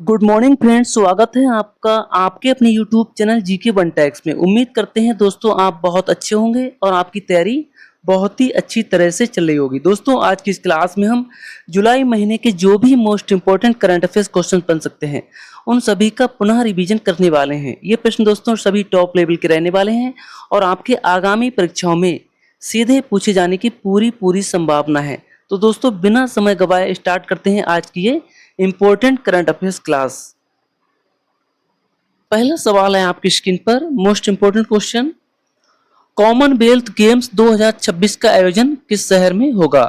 Good morning friends, स्वागत है आपका आपके अपने YouTube channel GK one tax में। उम्मीद करते हैं दोस्तों आप बहुत अच्छे होंगे और आपकी तैयारी बहुत ही अच्छी तरह से चल रही होगी। दोस्तों आज की इस क्लास में हम जुलाई महीने के जो भी most important current affairs question बन सकते हैं उन सभी का पुनः रिवीजन करने वाले हैं। ये प्रश्न दोस्तों सभी टॉप लेवल के रहने वाले हैं और आपके आगामी परीक्षाओं में सीधे पूछे जाने की पूरी संभावना है। तो दोस्तों बिना समय गवाए स्टार्ट करते हैं आज की ये इंपॉर्टेंट करंट अफेयर्स क्लास। पहला सवाल है आपकी स्क्रीन पर, most important question. Commonwealth games 2026 का आयोजन किस शहर में होगा?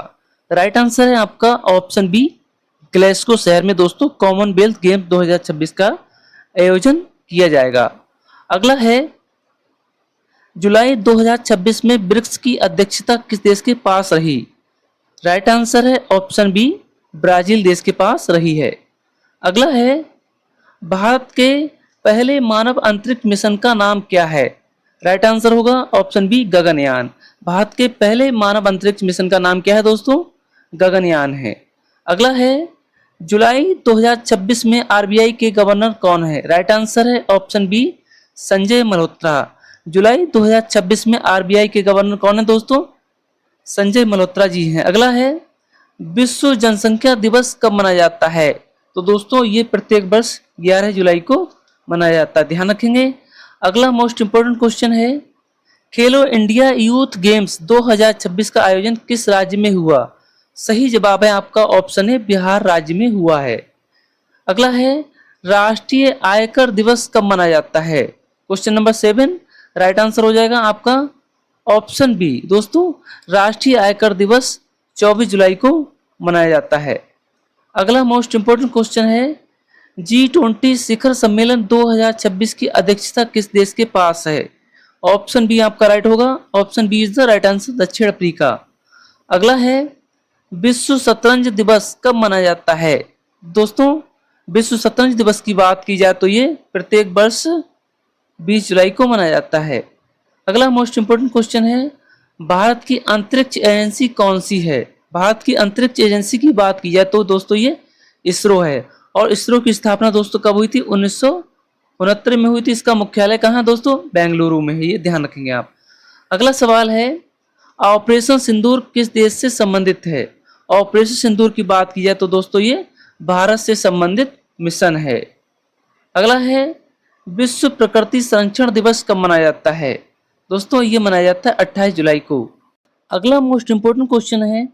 राइट आंसर है आपका ऑप्शन बी, ग्लेस्गो शहर में दोस्तों कॉमनवेल्थ गेम्स 2026 का आयोजन किया जाएगा। अगला है, जुलाई 2026 में ब्रिक्स की अध्यक्षता किस देश के पास रही? राइट आंसर है ऑप्शन बी, ब्राजील देश के पास रही है। अगला है, भारत के पहले मानव अंतरिक्ष मिशन का नाम क्या है? राइट आंसर होगा ऑप्शन बी, गगनयान। भारत के पहले मानव अंतरिक्ष मिशन का नाम क्या है दोस्तों? गगनयान है। अगला है, जुलाई 2026 में आरबीआई के गवर्नर कौन है? राइट आंसर है ऑप्शन बी, संजय मल्होत्रा। जुलाई 2026 में आरबीआई के गवर्नर कौन है दोस्तों? संजय मल्होत्रा जी हैं। अगला है, विश्व जनसंख्या दिवस कब मनाया जाता है? तो दोस्तों ये प्रत्येक वर्ष 11 जुलाई को मनाया जाता है, ध्यान रखेंगे। अगला मोस्ट इंपोर्टेंट क्वेश्चन है, खेलो इंडिया यूथ गेम्स 2026 का आयोजन किस राज्य में हुआ? सही जवाब है आपका ऑप्शन है, बिहार राज्य में हुआ है। अगला है, राष्ट्रीय आयकर दिवस कब मनाया जाता है? क्वेश्चन नंबर 7 राइट आंसर हो जाएगा आपका ऑप्शन बी दोस्तों, राष्ट्रीय आयकर दिवस 24 जुलाई को मनाया जाता है। अगला मोस्ट इंपोर्टेंट क्वेश्चन है, G20 शिखर सम्मेलन 2026 की अध्यक्षता किस देश के पास है? ऑप्शन बी आपका राइट होगा, option B is the right answer, दक्षिण अफ्रीका। अगला है, विश्व शतरंज दिवस कब मनाया जाता है? दोस्तों विश्व शतरंज दिवस की बात की जाए तो ये प्रत्येक वर्ष 20 जुलाई को मनाया जाता है। अगला मोस्ट इंपोर्टेंट क्वेश्चन है, भारत की अंतरिक्ष एजेंसी कौन सी है? भारत की अंतरिक्ष एजेंसी की बात की जाए तो दोस्तों ये इसरो है। और इसरो की स्थापना दोस्तों कब हुई थी? 1969 में हुई थी। इसका मुख्यालय कहाँ है दोस्तों? बेंगलुरु में है, ये ध्यान रखेंगे आप। अगला सवाल है, ऑपरेशन सिंदूर किस देश से संबंधित है? ऑपरेशन सिंदूर की बात की जाए तो दोस्तों ये भारत से संबंधित मिशन है। अगला है, विश्व प्रकृति संरक्षण दिवस कब मनाया जाता है? दोस्तों ये मनाया जाता है 28 जुलाई को। अगला मोस्ट इंपोर्टेंट क्वेश्चन है,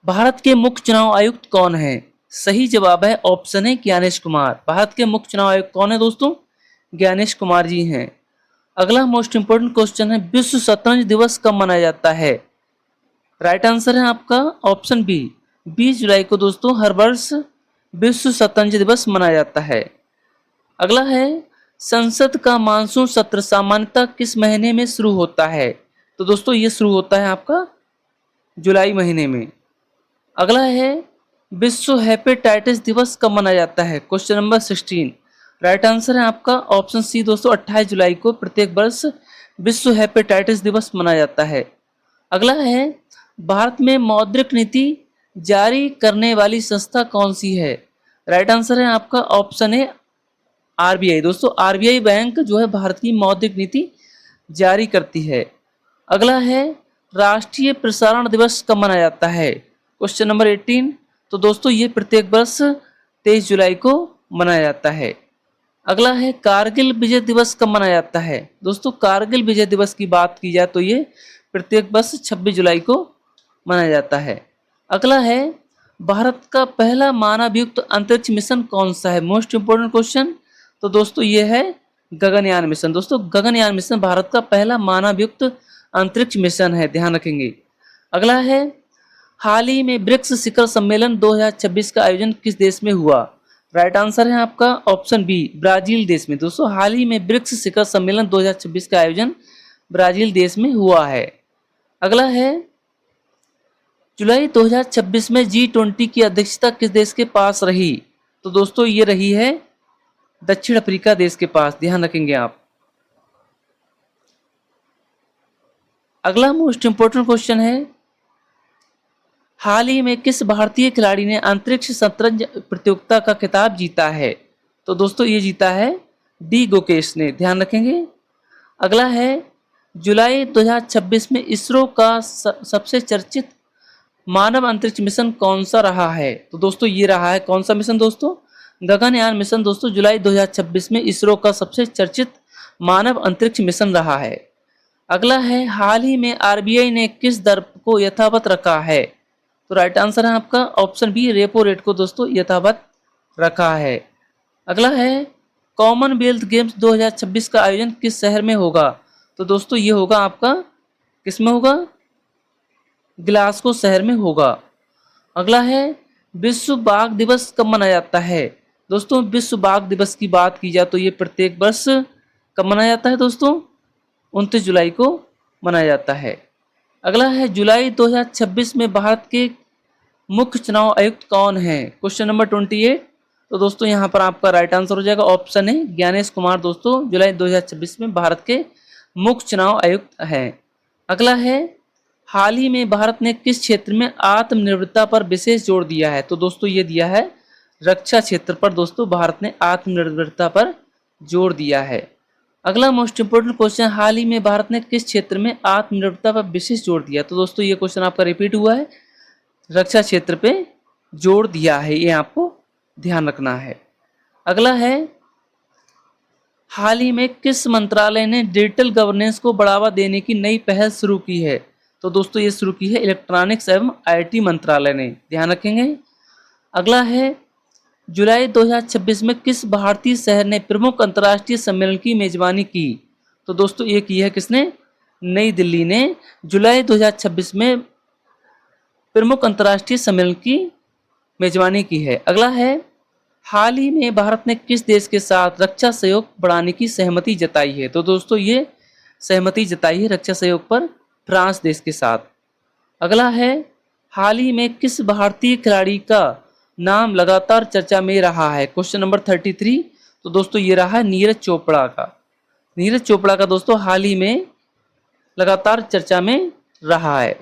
भारत के मुख्य चुनाव आयुक्त कौन है? सही जवाब है ऑप्शन है ज्ञानेश कुमार। भारत के मुख्य चुनाव आयुक्त कौन है दोस्तों? ज्ञानेश कुमार जी हैं। अगला मोस्ट इंपोर्टेंट क्वेश्चन है, विश्व शतरंज दिवस कब मनाया जाता है? राइट आंसर है आपका ऑप्शन बी, 20 जुलाई को दोस्तों हर वर्ष विश्व शतरंज दिवस मनाया जाता है। अगला है, संसद का मानसून सत्र सामान्यतः किस महीने में शुरू होता है? तो दोस्तों ये शुरू होता है आपका जुलाई महीने में। अगला है, विश्व हेपेटाइटिस दिवस कब मनाया जाता है? क्वेश्चन नंबर 16 राइट आंसर है आपका ऑप्शन सी दोस्तों, 28 जुलाई को प्रत्येक वर्ष विश्व हेपेटाइटिस दिवस मनाया जाता है। अगला है, भारत में मौद्रिक नीति जारी करने वाली संस्था कौन सी है? राइट आंसर है आपका ऑप्शन है आरबीआई। दोस्तों आरबीआई बैंक जो है भारत की मौद्रिक नीति जारी करती है। अगला है, राष्ट्रीय प्रसारण दिवस कब मनाया जाता है? क्वेश्चन नंबर 18 तो दोस्तों ये प्रत्येक वर्ष 23 जुलाई को मनाया जाता है। अगला है, कारगिल विजय दिवस कब मनाया जाता है? दोस्तों कारगिल विजय दिवस की बात की जाए तो ये प्रत्येक वर्ष 26 जुलाई को मनाया जाता है। अगला है, भारत का पहला मानवयुक्त अंतरिक्ष मिशन कौन सा है? Most important question. तो दोस्तों ये है गगनयान मिशन। दोस्तों गगनयान मिशन भारत का पहला मानवयुक्त अंतरिक्ष मिशन है, ध्यान रखेंगे। अगला है, हाल ही में ब्रिक्स शिखर सम्मेलन 2026 का आयोजन किस देश में हुआ? राइट आंसर है आपका ऑप्शन बी, ब्राजील देश में। दोस्तों हाल ही में ब्रिक्स शिखर सम्मेलन 2026 का आयोजन ब्राजील देश में हुआ है। अगला है, जुलाई 2026 में G20 की अध्यक्षता किस देश के पास रही? तो दोस्तों ये रही है दक्षिण अफ्रीका देश के पास, ध्यान रखेंगे आप। अगला मोस्ट इंपोर्टेंट क्वेश्चन है, हाल ही में किस भारतीय खिलाड़ी ने अंतरिक्ष शतरंज प्रतियोगिता का खिताब जीता है? तो दोस्तों ये जीता है डी गुकेश ने, ध्यान रखेंगे। अगला है जुलाई 2026 में इसरो का सबसे चर्चित मानव अंतरिक्ष मिशन कौन सा रहा है? तो दोस्तों ये रहा है कौन सा मिशन दोस्तों? गगनयान मिशन दोस्तों जुलाई 2026 में इसरो का सबसे चर्चित मानव अंतरिक्ष मिशन रहा है। अगला है हाल ही में आरबीआई ने किस दर को यथावत रखा है? तो राइट आंसर है आपका ऑप्शन बी, रेपो रेट को दोस्तों यथावत रखा है। अगला है कॉमनवेल्थ गेम्स 2026 का आयोजन किस शहर में होगा? तो दोस्तों ये होगा आपका, किस में होगा? ग्लासगो शहर में होगा। अगला है विश्व बाघ दिवस कब मनाया जाता है? दोस्तों विश्व बाघ दिवस की बात की जाए तो ये प्रत्येक वर्ष कब मनाया जाता है दोस्तों? 29 जुलाई को मनाया जाता है। अगला है जुलाई 2026 में भारत के मुख्य चुनाव आयुक्त कौन है? Question number 28। तो दोस्तों यहाँ पर आपका राइट आंसर हो जाएगा ऑप्शन है ज्ञानेश कुमार दोस्तों जुलाई 2026 में भारत के मुख्य चुनाव आयुक्त हैं। अगला है हाल ही में भारत ने किस क्षेत्र में आत्मनिर्भरता पर विशेष जोर दिया है? तो दोस्तों ये दिया है रक्षा क्षेत्र पर दोस्तों भारत ने आत्मनिर्भरता पर जोर दिया है। अगला मोस्ट इंपोर्टेंट क्वेश्चन, हाल ही में भारत ने किस क्षेत्र में आत्मनिर्भरता पर विशेष जोर दिया? तो दोस्तों ये क्वेश्चन आपका रिपीट हुआ है, रक्षा क्षेत्र पे जोर दिया है, ये आपको ध्यान रखना है। अगला है हाल ही में किस मंत्रालय ने डिजिटल गवर्नेंस को बढ़ावा देने की नई पहल शुरू की है? तो दोस्तों ये शुरू की है इलेक्ट्रॉनिक्स एवं आईटी मंत्रालय ने, ध्यान रखेंगे। अगला है जुलाई 2026 में किस भारतीय शहर ने प्रमुख अंतर्राष्ट्रीय सम्मेलन की मेजबानी की? तो दोस्तों ये की है किसने? नई दिल्ली ने जुलाई 2026 में प्रमुख अंतर्राष्ट्रीय सम्मेलन की मेजबानी की है। अगला है हाल ही में भारत ने किस देश के साथ रक्षा सहयोग बढ़ाने की सहमति जताई है? तो दोस्तों ये सहमति जताई है रक्षा सहयोग पर फ्रांस देश के साथ। अगला है हाल ही में किस भारतीय खिलाड़ी का नाम लगातार चर्चा में रहा है? Question number 33। तो दोस्तों ये रहा है नीरज चोपड़ा का। नीरज चोपड़ा का दोस्तों हाल ही में लगातार चर्चा में रहा है।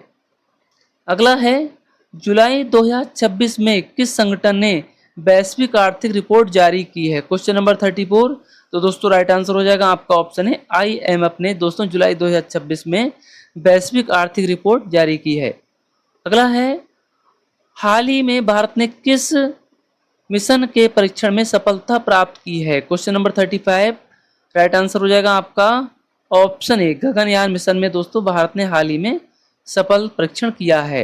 अगला है जुलाई 2026 में किस संगठन ने वैश्विक आर्थिक रिपोर्ट जारी की है? Question number 34। तो दोस्तों राइट आंसर हो जाएगा आपका ऑप्शन है IMF ने दोस्तों जुलाई 2026 में वैश्विक आर्थिक रिपोर्ट जारी की है। अगला है हाल ही में भारत ने किस मिशन के परीक्षण में सफलता प्राप्त की है? Question number 35। राइट आंसर हो जाएगा आपका ऑप्शन ए, गगनयान मिशन में दोस्तों भारत ने हाल ही में सफल परीक्षण किया है।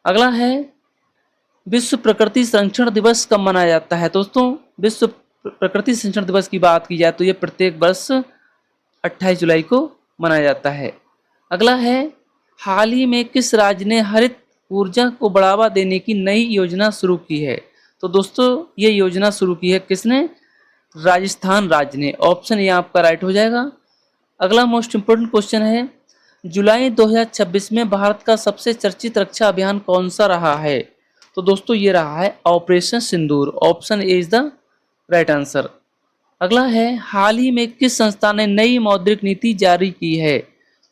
अगला है विश्व प्रकृति संरक्षण दिवस कब मनाया जाता है? दोस्तों विश्व प्रकृति संरक्षण दिवस की बात की जाए तो ये प्रत्येक वर्ष 28 जुलाई को मनाया जाता है। अगला है हाल ही में किस राज्य ने हरित ऊर्जा को बढ़ावा देने की नई योजना शुरू की है? तो दोस्तों ये योजना शुरू की है किसने? राजस्थान राज्य ने, ऑप्शन ये आपका राइट हो जाएगा। अगला मोस्ट इंपोर्टेंट क्वेश्चन है जुलाई 2026 में भारत का सबसे चर्चित रक्षा अभियान कौन सा रहा है? तो दोस्तों ये रहा है operation Sindoor, option A is the right answer. अगला है हाल ही में किस संस्था ने नई मौद्रिक नीति जारी की है?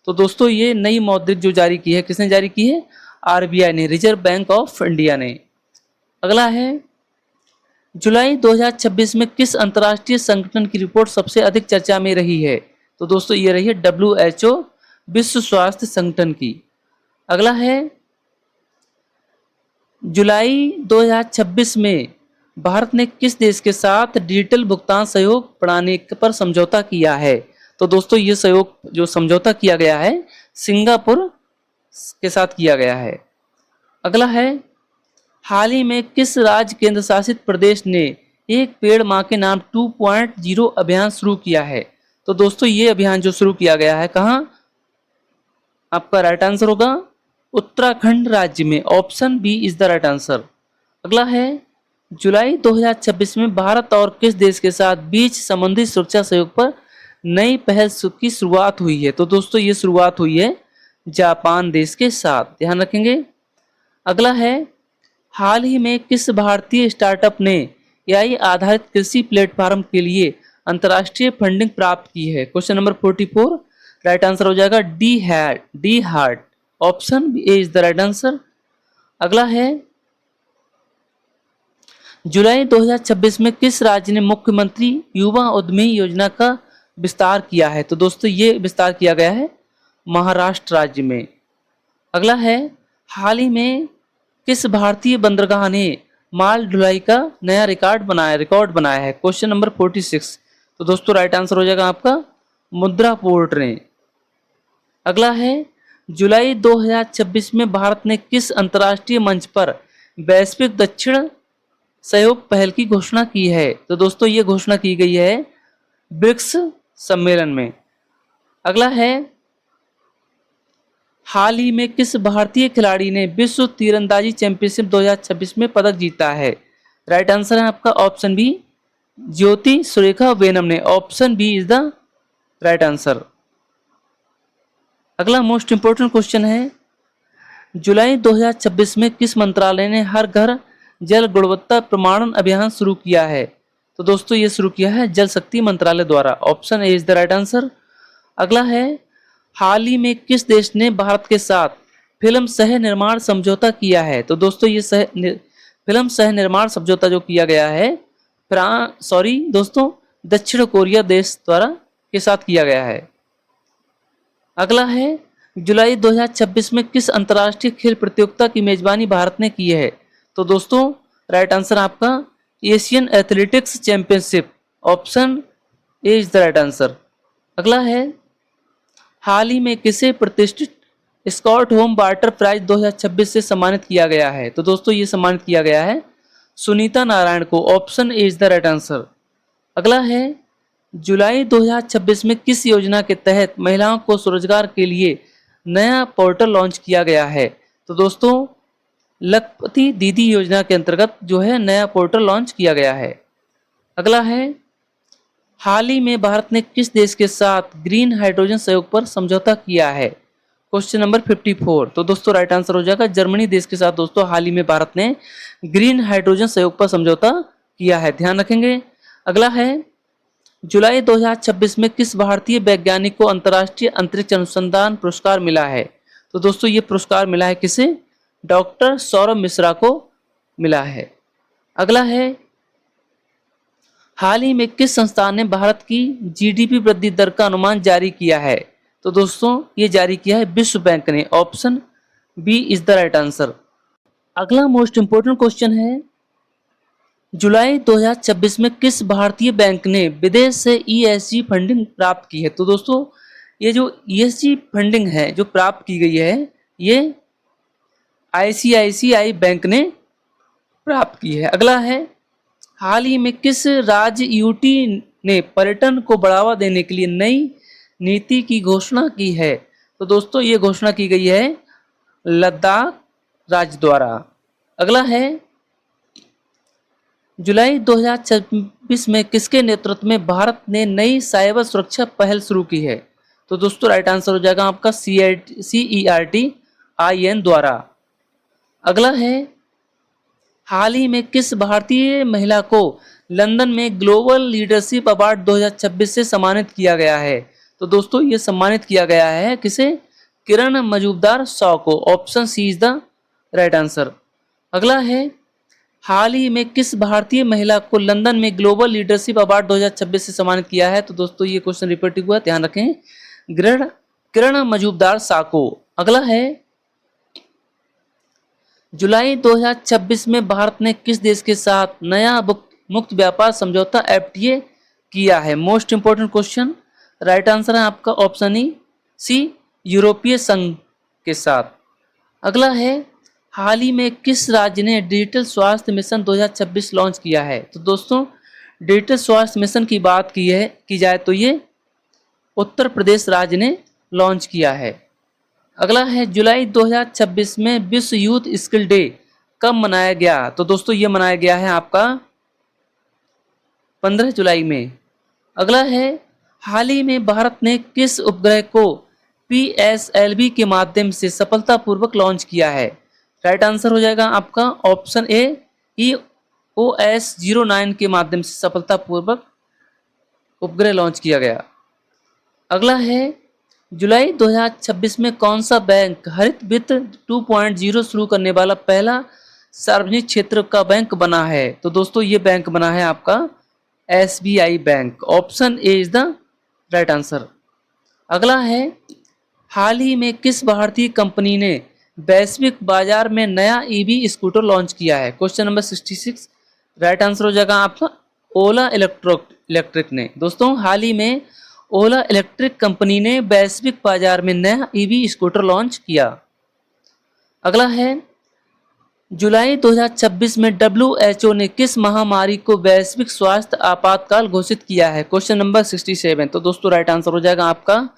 तो दोस्तों ये नई मौद्रिक जो जारी की है किसने जारी की है? RBI ने, रिजर्व बैंक ऑफ इंडिया ने। अगला है जुलाई 2026 में किस अंतर्राष्ट्रीय संगठन की रिपोर्ट सबसे अधिक चर्चा में रही है? तो दोस्तों ये रही है WHO, विश्व स्वास्थ्य संगठन की। अगला है जुलाई 2026 में भारत ने किस देश के साथ डिजिटल भुगतान सहयोग बढ़ाने पर समझौता किया है? तो दोस्तों ये सहयोग जो समझौता किया गया है सिंगापुर के साथ किया गया है। अगला है हाल ही में किस राज्य केंद्र शासित प्रदेश ने एक पेड़ मां के नाम 2.0 अभियान शुरू किया है? तो दोस्तों ये अभियान जो शुरू किया गया है कहाँ? आपका राइट आंसर होगा उत्तराखंड राज्य में, option B is the right answer. अगला है जुलाई 2026 में भारत और किस देश के साथ बीच संबंधी सुरक्षा सहयोग पर नई पहल की शुरुआत हुई है? तो दोस्तों ये शुरुआत हुई है जापान देश के साथ, ध्यान रखेंगे। अगला है हाल ही में किस भारतीय स्टार्टअप ने AI आधारित कृषि प्लेटफॉर्म के लिए अंतर्राष्ट्रीय फंडिंग प्राप्त की है? Question number 44। राइट आंसर हो जाएगा D heart, option A is the right answer. अगला है जुलाई 2026 में किस राज्य ने मुख्यमंत्री युवा उद्यमी योजना का विस्तार किया है? तो दोस्तों ये विस्तार किया गया है महाराष्ट्र राज्य में। अगला है हाल ही में किस भारतीय बंदरगाह ने माल ढुलाई का नया रिकॉर्ड बनाया है? Question number 46। तो दोस्तों राइट आंसर हो जाएगा आपका मुद्रा पोर्ट ने। अगला है जुलाई 2026 में भारत ने किस अंतर्राष्ट्रीय मंच पर वैश्विक दक्षिण सहयोग पहल की घोषणा की है? तो दोस्तों ये घोषणा की गई है ब्रिक्स सम्मेलन में। अगला है हाल ही में किस भारतीय खिलाड़ी ने विश्व तीरंदाजी चैंपियनशिप 2026 में पदक जीता है? राइट आंसर है आपका ऑप्शन बी ज्योति सुरेखा वेनम ने। Option B is the right answer. अगला मोस्ट इंपोर्टेंट क्वेश्चन है जुलाई 2026 में किस मंत्रालय ने हर घर जल गुणवत्ता प्रमाणन अभियान शुरू किया है? तो दोस्तों ये शुरू किया है जल शक्ति मंत्रालय द्वारा। Option A is the right answer. अगला है हाल ही में किस देश ने भारत के साथ फिल्म सह निर्माण समझौता किया है? तो दोस्तों ये फिल्म सह निर्माण समझौता जो किया गया है दोस्तों दक्षिण कोरिया देश द्वारा के साथ किया गया है। अगला है जुलाई 2026 में किस अंतर्राष्ट्रीय खेल प्रतियोगिता की मेजबानी भारत ने की है? तो दोस्तों राइट आंसर आपका Asian athletics championship. Option A is the right answer. अगला है हाल ही में किसे प्रतिष्ठित स्कॉट होम वाटर प्राइज 2026 से सम्मानित किया गया है? तो दोस्तों ये सम्मानित किया गया है सुनीता नारायण को। Option A is the right answer. अगला है जुलाई 2026 में किस योजना के तहत महिलाओं को स्वरोजगार के लिए नया पोर्टल लॉन्च किया गया है? तो दोस्तों लखपति दीदी योजना के अंतर्गत जो है नया पोर्टल लॉन्च किया गया है। अगला है हाल ही में भारत ने किस देश के साथ ग्रीन हाइड्रोजन सहयोग पर समझौता किया है? Question number 54। तो दोस्तों राइट आंसर हो जाएगा जर्मनी देश के साथ दोस्तों हाल ही में भारत ने ग्रीन हाइड्रोजन सहयोग पर समझौता किया है, ध्यान रखेंगे। अगला है जुलाई 2026 में किस भारतीय वैज्ञानिक को अंतर्राष्ट्रीय अंतरिक्ष अनुसंधान पुरस्कार मिला है? तो दोस्तों ये पुरस्कार मिला है किसे? डॉक्टर सौरभ मिश्रा को मिला है। अगला है हाल ही में किस संस्थान ने भारत की जीडीपी वृद्धि दर का अनुमान जारी किया है? तो दोस्तों ये जारी किया है विश्व बैंक ने। Option B is the right answer. अगला मोस्ट इंपोर्टेंट क्वेश्चन है जुलाई 2026 में किस भारतीय बैंक ने विदेश से ईएसजी फंडिंग प्राप्त की है? तो दोस्तों ये जो ईएसजी फंडिंग है जो प्राप्त की गई है ये आईसीआईसीआई बैंक ने प्राप्त की है। अगला है हाल ही में किस राज्य यूटी ने पर्यटन को बढ़ावा देने के लिए नई नीति की घोषणा की है? तो दोस्तों ये घोषणा की गई है लद्दाख राज्य द्वारा। अगला है जुलाई 2026 में किसके नेतृत्व में भारत ने नई साइबर सुरक्षा पहल शुरू की है? तो दोस्तों राइट आंसर हो जाएगा आपका CERT-IN द्वारा। अगला है हाल ही में किस भारतीय महिला को लंदन में ग्लोबल लीडरशिप अवार्ड 2026 से सम्मानित किया गया है? तो दोस्तों ये सम्मानित किया गया है किसे? किरण मजूमदार शॉ को। Option C is the right answer. अगला है हाल ही में किस भारतीय महिला को लंदन में ग्लोबल लीडरशिप अवार्ड 2026 से सम्मानित किया है? तो दोस्तों ये क्वेश्चन रिपीट हुआ, ध्यान रखें, किरण मजूमदार शॉ को। अगला है जुलाई 2026 में भारत ने किस देश के साथ नया मुक्त व्यापार समझौता FTA किया है? Most important question. Right answer है आपका ऑप्शन ई सी यूरोपीय संघ के साथ। अगला है हाल ही में किस राज्य ने डिजिटल स्वास्थ्य मिशन 2026 लॉन्च किया है? तो दोस्तों डिजिटल स्वास्थ्य मिशन की बात की जाए तो ये उत्तर प्रदेश राज्य ने लॉन्च किया है। अगला है जुलाई 2026 में विश्व यूथ स्किल डे कब मनाया गया? तो दोस्तों ये मनाया गया है आपका 15 जुलाई में। अगला है हाल ही में भारत ने किस उपग्रह को PSLV के माध्यम से सफलतापूर्वक लॉन्च किया है? राइट आंसर हो जाएगा आपका ऑप्शन ए EOS-09 के माध्यम से सफलतापूर्वक उपग्रह लॉन्च किया गया। अगला है जुलाई 2026 में कौन सा बैंक हरित वित्त 2.0 शुरू करने वाला पहला सार्वजनिक क्षेत्र का बैंक बना है? तो दोस्तों ये बैंक बना है आपका SBI bank. Option A is the right answer. अगला है, हाल ही में किस भारतीय कंपनी ने वैश्विक बाजार में नया ईवी स्कूटर लॉन्च किया है? क्वेश्चन नंबर 66 राइट आंसर हो जाएगा आपका ओला इलेक्ट्रिक ने। दोस्तों हाल ही में ओला इलेक्ट्रिक कंपनी ने वैश्विक बाजार में नया ईवी स्कूटर लॉन्च किया। अगला है, जुलाई 2026 में WHO ने किस महामारी को वैश्विक स्वास्थ्य आपातकाल घोषित किया है? Question number 67। तो दोस्तों राइट आंसर हो जाएगा आपका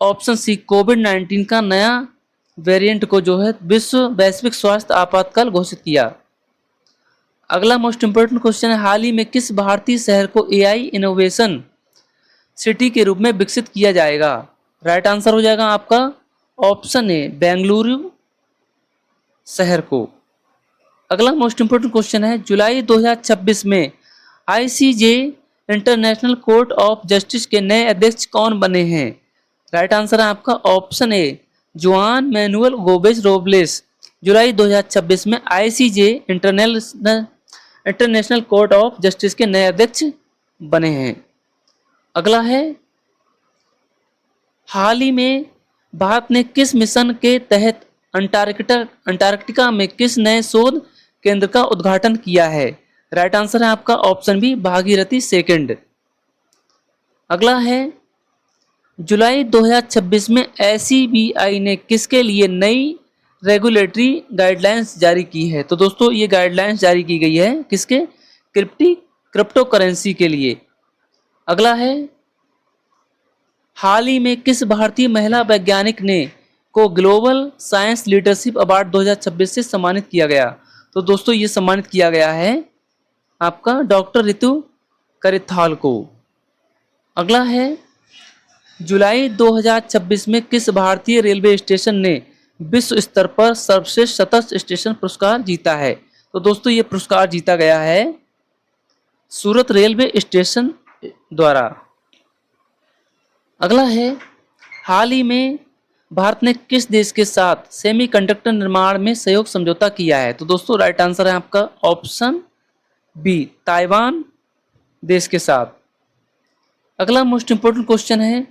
ऑप्शन सी, कोविड-19 का नया वेरिएंट को जो है विश्व वैश्विक स्वास्थ्य आपातकाल घोषित किया। अगला मोस्ट इंपोर्टेंट क्वेश्चन है, हाल ही में किस भारतीय शहर को एआई इनोवेशन सिटी के रूप में विकसित किया जाएगा? राइट आंसर हो जाएगा आपका ऑप्शन ए, बेंगलुरु शहर को। अगला मोस्ट इंपोर्टेंट क्वेश्चन है, जुलाई 2026 में ICJ international court of justice के नए अध्यक्ष कौन बने हैं? राइट आंसर है आपका ऑप्शन ए, जुआन मैनुअल गोमेज रोब्लेस जुलाई 2026 में ICJ international court of justice के नए अध्यक्ष बने हैं। अगला है, हाल ही में भारत ने किस मिशन के तहत अंटार्कटिका में किस नए शोध केंद्र का उद्घाटन किया है? राइट आंसर है आपका ऑप्शन बी, भागीरथी सेकंड। अगला है, जुलाई 2026 में एसीबीआई ने किसके लिए नई रेगुलेटरी गाइडलाइंस जारी की है? तो दोस्तों ये गाइडलाइंस जारी की गई है किसके? क्रिप्टो करेंसी के लिए। अगला है, हाल ही में किस भारतीय महिला वैज्ञानिक ने को ग्लोबल साइंस लीडरशिप अवार्ड 2026 से सम्मानित किया गया? तो दोस्तों ये सम्मानित किया गया है आपका डॉक्टर रितु करिथाल को। अगला है, जुलाई 2026 में किस भारतीय रेलवे स्टेशन ने विश्व स्तर पर सर्वश्रेष्ठ सतत स्टेशन पुरस्कार जीता है? तो दोस्तों ये पुरस्कार जीता गया है सूरत रेलवे स्टेशन द्वारा। अगला है, हाल ही में भारत ने किस देश के साथ सेमीकंडक्टर निर्माण में सहयोग समझौता किया है? तो दोस्तों राइट आंसर है आपका ऑप्शन बी, ताइवान देश के साथ। अगला मोस्ट इंपोर्टेंट क्वेश्चन है,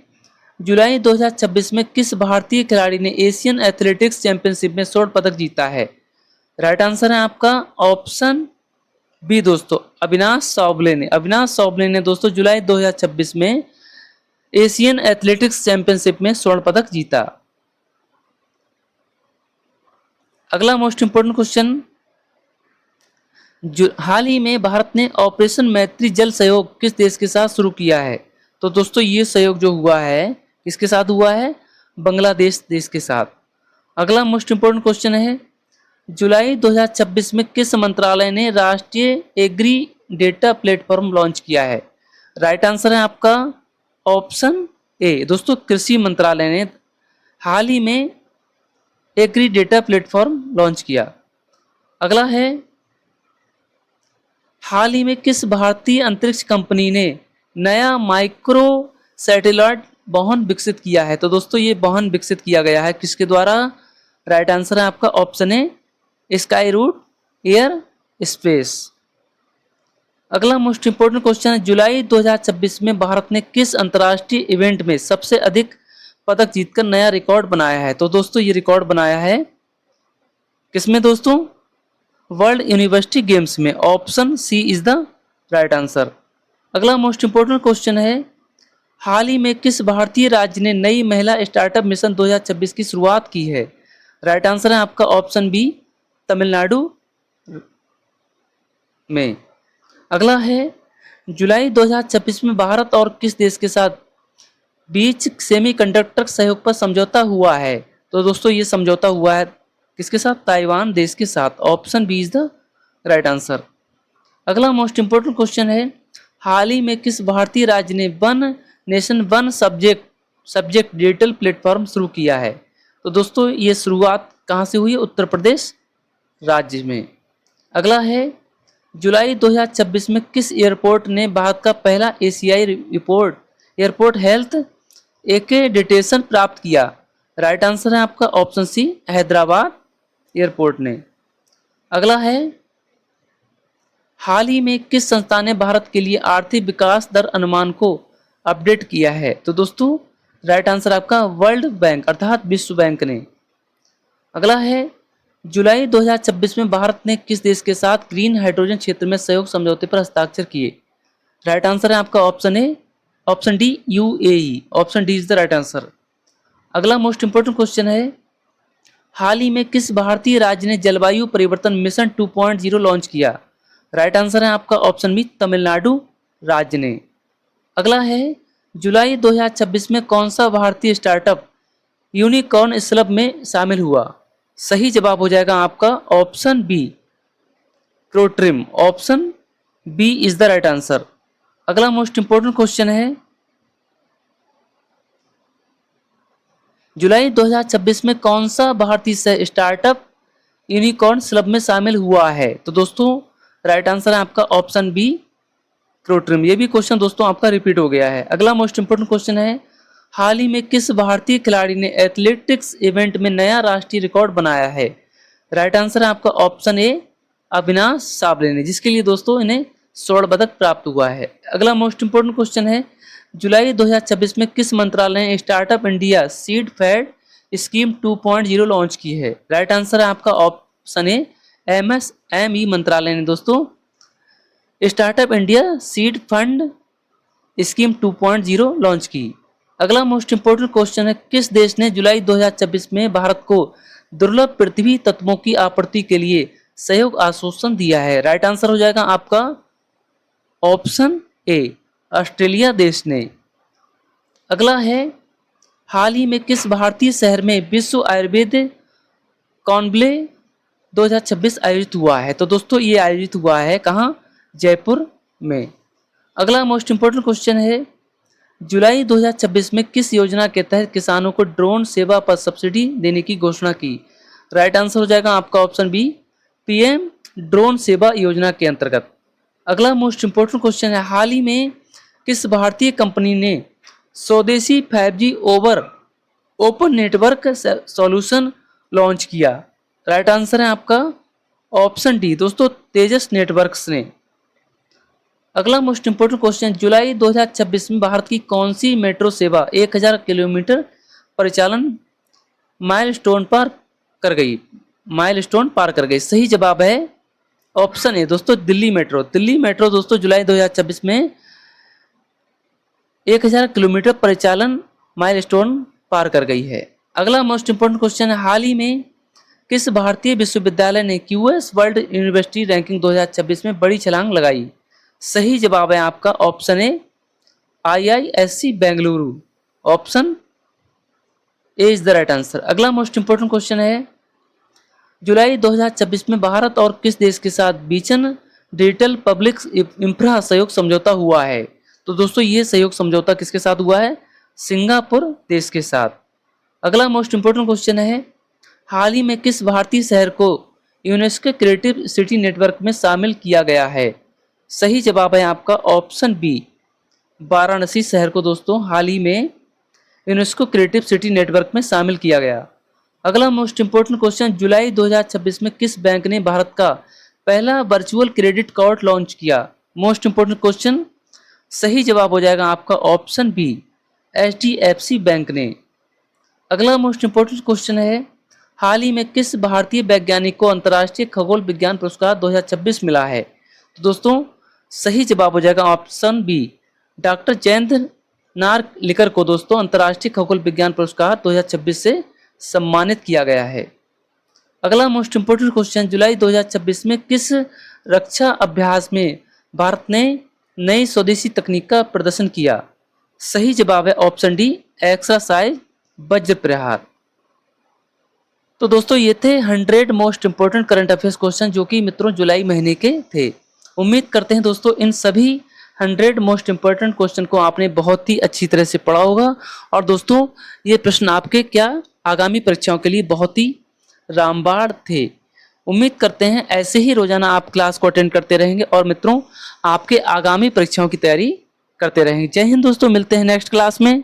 जुलाई 2026 में किस भारतीय खिलाड़ी ने एशियन एथलेटिक्स चैंपियनशिप में स्वर्ण पदक जीता है? राइट आंसर है आपका ऑप्शन बी दोस्तों, अविनाश सावले ने दोस्तों जुलाई 2026 में एशियन एथलेटिक्स चैंपियनशिप में स्वर्ण पदक जीता। अगला मोस्ट इंपोर्टेंट क्वेश्चन, हाल ही में भारत ने ऑपरेशन मैत्री जल सहयोग किस देश के साथ शुरू किया है? तो दोस्तों ये सहयोग जो हुआ है किसके साथ हुआ है? बांग्लादेश देश के साथ। अगला मोस्ट इंपोर्टेंट क्वेश्चन है, जुलाई 2026 में किस मंत्रालय ने राष्ट्रीय एग्री डेटा प्लेटफॉर्म लॉन्च किया है? राइट आंसर है आपका ऑप्शन ए दोस्तों, कृषि मंत्रालय ने हाल ही में एग्री डेटा प्लेटफॉर्म लॉन्च किया। अगला है, हाल ही में किस भारतीय अंतरिक्ष कंपनी ने नया माइक्रो सैटेलाइट वाहन विकसित किया है? तो दोस्तों ये वाहन विकसित किया गया है किसके द्वारा? राइट आंसर है आपका option A, Skyroot Aerospace. अगला मोस्ट इंपोर्टेंट क्वेश्चन है, जुलाई 2026 में भारत ने किस अंतर्राष्ट्रीय इवेंट में सबसे अधिक पदक जीतकर नया रिकॉर्ड बनाया है? तो दोस्तों ये रिकॉर्ड बनाया है किसमें दोस्तों? वर्ल्ड यूनिवर्सिटी गेम्स में। Option C is the right answer. अगला मोस्ट इंपोर्टेंट क्वेश्चन है, हाल ही में किस भारतीय राज्य ने नई महिला स्टार्टअप मिशन 2026 की शुरुआत की है? राइट आंसर है आपका ऑप्शन बी, तमिलनाडु में। अगला है, जुलाई 2026 में भारत और किस देश के साथ बीच सेमीकंडक्टर सहयोग पर समझौता हुआ है? तो दोस्तों ये समझौता हुआ है किसके साथ? ताइवान देश के साथ। Option B is the right answer. अगला मोस्ट इंपोर्टेंट क्वेश्चन है, हाल ही में किस भारतीय राज्य ने one nation one subject digital platform शुरू किया है? तो दोस्तों ये शुरुआत कहाँ से हुई है? उत्तर प्रदेश राज्य में। अगला है, जुलाई 2026 में किस एयरपोर्ट ने भारत का पहला एशियाई एयरपोर्ट हेल्थ एक्रेडिटेशन प्राप्त किया? राइट आंसर है आपका ऑप्शन सी, हैदराबाद एयरपोर्ट ने। अगला है, हाल ही में किस संस्था ने भारत के लिए आर्थिक विकास दर अनुमान को अपडेट किया है? तो दोस्तों राइट आंसर आपका वर्ल्ड बैंक अर्थात विश्व बैंक ने। अगला है, जुलाई 2026 में भारत ने किस देश के साथ ग्रीन हाइड्रोजन क्षेत्र में सहयोग समझौते पर हस्ताक्षर किए? राइट आंसर है आपका option A, option D UAE. Option D is the right answer. अगला मोस्ट इंपोर्टेंट क्वेश्चन है, हाल ही में किस भारतीय राज्य ने जलवायु परिवर्तन मिशन 2.0 लॉन्च किया? राइट आंसर है आपका ऑप्शन बी, तमिलनाडु राज्य ने। अगला है, जुलाई 2026 में कौन सा भारतीय स्टार्टअप यूनिकॉर्न क्लब में शामिल हुआ? सही जवाब हो जाएगा आपका option B, Krutrim. Option B is the right answer. अगला मोस्ट इंपोर्टेंट क्वेश्चन है, जुलाई 2026 में कौन सा भारतीय स्टार्टअप यूनिकॉर्न क्लब में शामिल हुआ है? तो दोस्तों राइट आंसर है आपका ऑप्शन बी, क्रोट्रिम। ये भी क्वेश्चन दोस्तों आपका रिपीट हो गया है। अगला मोस्ट इंपोर्टेंट क्वेश्चन है, हाल ही में किस भारतीय खिलाड़ी ने एथलेटिक्स इवेंट में नया राष्ट्रीय रिकॉर्ड बनाया है? राइट आंसर है आपका ऑप्शन ए, अविनाश साबले ने, जिसके लिए दोस्तों इन्हें स्वर्ण पदक प्राप्त हुआ है। अगला मोस्ट इंपोर्टेंट क्वेश्चन है, जुलाई 2026 में किस मंत्रालय ने startup India seed fund scheme 2.0 launch की है? राइट आंसर है आपका ऑप्शन ए, एमएसएमई मंत्रालय ने दोस्तों startup India seed fund scheme 2.0 launch की। अगला मोस्ट इंपोर्टेंट क्वेश्चन है, किस देश ने जुलाई 2026 में भारत को दुर्लभ पृथ्वी तत्वों की आपूर्ति के लिए सहयोग आश्वासन दिया है? राइट आंसर हो जाएगा आपका ऑप्शन ए, ऑस्ट्रेलिया देश ने। अगला है, हाल ही में किस भारतीय शहर में विश्व आयुर्वेद कॉन्क्लेव 2026 आयोजित हुआ है? तो दोस्तों ये आयोजित हुआ है कहाँ? जयपुर में। अगला मोस्ट इंपोर्टेंट क्वेश्चन है, जुलाई 2026 में किस योजना के तहत किसानों को ड्रोन सेवा पर सब्सिडी देने की घोषणा की? राइट आंसर हो जाएगा आपका ऑप्शन बी, पीएम ड्रोन सेवा योजना के अंतर्गत। अगला मोस्ट इंपोर्टेंट क्वेश्चन है, हाल ही में किस भारतीय कंपनी ने स्वदेशी 5G over open network solution launch किया? राइट आंसर है आपका ऑप्शन डी दोस्तों, तेजस नेटवर्क्स ने। अगला मोस्ट इंपोर्टेंट क्वेश्चन, जुलाई 2026 में भारत की कौन सी मेट्रो सेवा 1000 किलोमीटर परिचालन माइलस्टोन पार कर गई? माइलस्टोन पार कर गई। सही जवाब है ऑप्शन ए दोस्तों, दिल्ली मेट्रो। दिल्ली मेट्रो दोस्तों जुलाई 2026 में 1000 किलोमीटर परिचालन माइलस्टोन पार कर गई है। अगला मोस्ट इंपोर्टेंट क्वेश्चन है, हाल ही में किस भारतीय विश्वविद्यालय ने क्यूएस वर्ल्ड यूनिवर्सिटी रैंकिंग 2026 में बड़ी छलांग लगाई? सही जवाब है आपका option A, IISc Bengaluru. Option A is the right answer. अगला मोस्ट इंपोर्टेंट क्वेश्चन है, जुलाई 2026 में भारत और किस देश के साथ बीचन डिजिटल पब्लिक इंफ्रा सहयोग समझौता हुआ है? तो दोस्तों ये सहयोग समझौता किसके साथ हुआ है? सिंगापुर देश के साथ। अगला मोस्ट इंपोर्टेंट क्वेश्चन है, हाल ही में किस भारतीय शहर को यूनेस्को क्रिएटिव सिटी नेटवर्क में शामिल किया गया है? सही जवाब है आपका ऑप्शन बी, वाराणसी शहर को दोस्तों हाल ही में यूनेस्को क्रिएटिव सिटी नेटवर्क में शामिल किया गया। अगला मोस्ट इंपोर्टेंट क्वेश्चन, जुलाई 2026 में किस बैंक ने भारत का पहला वर्चुअल क्रेडिट कार्ड लॉन्च किया? मोस्ट इंपोर्टेंट क्वेश्चन, सही जवाब हो जाएगा आपका ऑप्शन बी, एचडीएफसी बैंक ने। अगला मोस्ट इंपोर्टेंट क्वेश्चन है, हाल ही में किस भारतीय वैज्ञानिक को अंतर्राष्ट्रीय खगोल विज्ञान पुरस्कार 2026 मिला है? तो दोस्तों सही जवाब हो जाएगा option B, doctor Jayant Narlikar को दोस्तों अंतर्राष्ट्रीय खगोल विज्ञान पुरस्कार 2026 से सम्मानित किया गया है। अगला मोस्ट इंपोर्टेंट क्वेश्चन, जुलाई 2026 में किस रक्षा अभ्यास में भारत ने नई स्वदेशी तकनीक का प्रदर्शन किया? सही जवाब है ऑप्शन डी, एक्सरसाइज वज्र प्रहार। तो दोस्तों ये थे 100 most important current affairs question जो कि मित्रों जुलाई महीने के थे। उम्मीद करते हैं दोस्तों इन सभी 100 मोस्ट इंपोर्टेंट क्वेश्चन को आपने बहुत ही अच्छी तरह से पढ़ा होगा और दोस्तों ये प्रश्न आपके क्या आगामी परीक्षाओं के लिए बहुत ही रामबाण थे। उम्मीद करते हैं ऐसे ही रोजाना आप क्लास को अटेंड करते रहेंगे और मित्रों आपके आगामी परीक्षाओं की तैयारी करते रहेंगे। जय हिंद दोस्तों, मिलते हैं नेक्स्ट क्लास में।